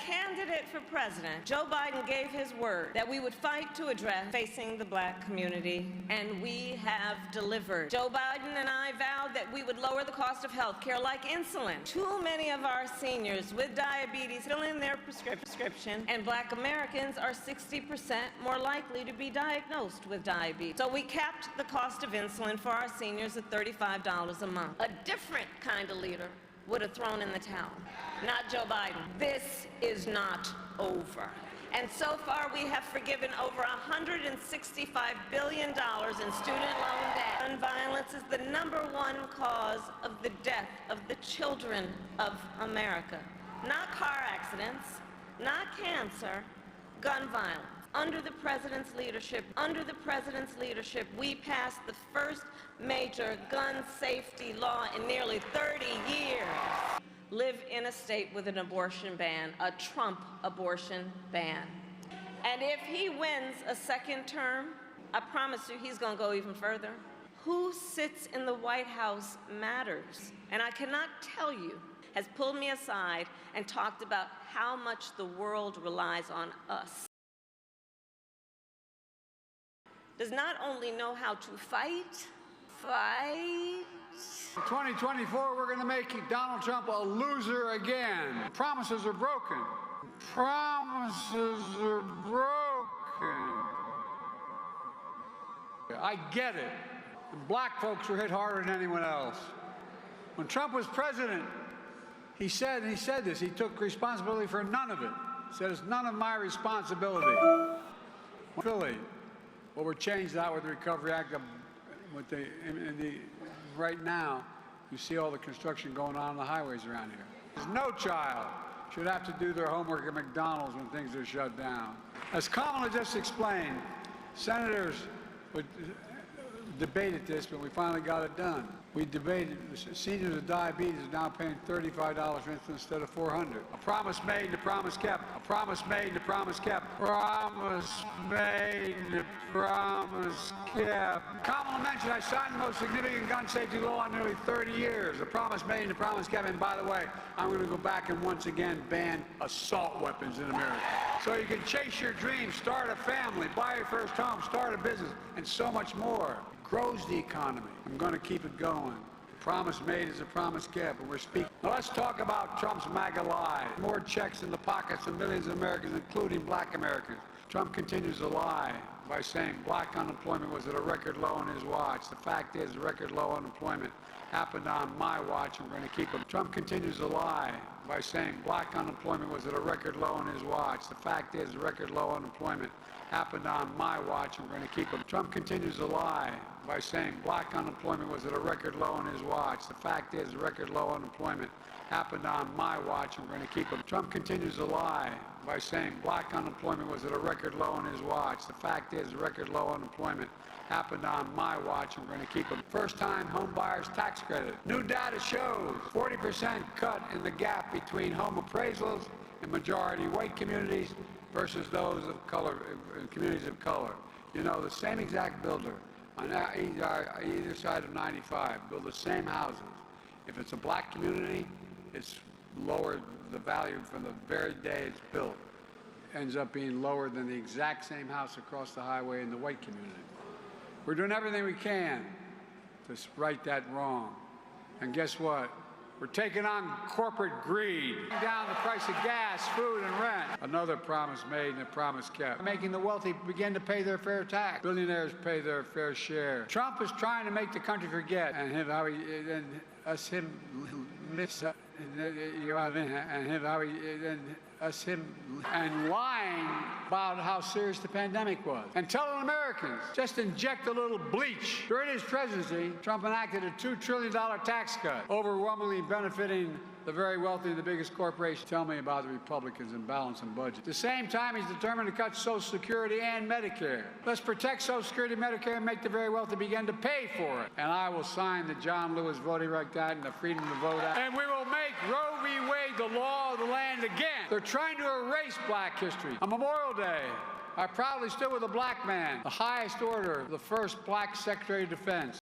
candidate for president, Joe Biden gave his word that we would fight to address facing the black community, and we have delivered. Joe Biden and I vowed that we would lower the cost of health care like insulin. Too many of our seniors with diabetes fill in their prescription, and black Americans are 60% more likely to be diagnosed with diabetes. So we capped the cost of insulin for our seniors at $35 a month. A different kind of leader would have thrown in the towel, not Joe Biden. This is not over. And so far, we have forgiven over $165 billion in student loan debt. Gun violence is the #1 cause of the death of the children of America. Not car accidents, not cancer, gun violence. Under the president's leadership, we passed the first major gun safety law in nearly 30 years. Live in a state with an abortion ban, a Trump abortion ban. And if he wins a second term, I promise you he's going to go even further. Who sits in the White House matters. And I cannot tell you, has pulled me aside and talked about how much the world relies on us. Does not only know how to fight. In 2024, we're going to make Donald Trump a loser again. Promises are broken. Promises are broken. I get it. Black folks were hit harder than anyone else. When Trump was president, he said this, he took responsibility for none of it. He said, it's none of my responsibility. Philly. Well, we're changed that with the Recovery Act. Right now, you see all the construction going on the highways around here. There's no child should have to do their homework at McDonald's when things are shut down. As Kamala just explained, senators debated this, but we finally got it done. We debated, seniors with diabetes are now paying $35 for instance instead of $400. A promise made and a promise kept. A promise made and a promise kept. Promise made and a promise kept. Kamala mentioned I signed the most significant gun safety law in nearly 30 years. A promise made and a promise kept. And by the way, I'm going to go back and once again ban assault weapons in America. So you can chase your dreams, start a family, buy your first home, start a business, and so much more. Grows the economy. I'm going to keep it going. Promise made is a promise kept, and we're speaking. Now let's talk about Trump's MAGA lie. More checks in the pockets of millions of Americans, including black Americans. Trump continues to lie by saying black unemployment was at a record low on his watch. The fact is, record low unemployment happened on my watch, and we're going to keep it. Trump continues to lie by saying black unemployment was at a record low on his watch. The fact is, record low unemployment happened on my watch, and we're going to keep it. Trump continues to lie by saying black unemployment was at a record low on his watch. The fact is, record low unemployment happened on my watch, and we're going to keep it. Trump continues to lie by saying black unemployment was at a record low on his watch. The fact is, record low unemployment happened on my watch, and we're going to keep it. First-time home buyers tax credit. New data shows 40% cut in the gap between home appraisals in majority white communities versus those of color, communities of color. You know, the same exact builder on either side of 95 build the same houses. If it's a black community, it's lower the value from the very day it's built. Ends up being lower than the exact same house across the highway in the white community. We're doing everything we can to right that wrong. And guess what? We're taking on corporate greed, down the price of gas, food, and rent. Another promise made and a promise kept. Making the wealthy begin to pay their fair tax. Billionaires pay their fair share. Trump is trying to make the country forget, and lying about how serious the pandemic was. And telling Americans, just inject a little bleach. During his presidency, Trump enacted a $2 trillion tax cut, overwhelmingly benefiting the very wealthy and the biggest corporations. Tell me about the Republicans and balancing budget. At the same time, he's determined to cut Social Security and Medicare. Let's protect Social Security and Medicare and make the very wealthy begin to pay for it. And I will sign the John Lewis Voting Rights Act and the Freedom to Vote Act. And we will make Roe v. Wade the law of the land again. They're trying to erase black history. On Memorial Day, I proudly stood with a black man, the highest order, the first black Secretary of Defense.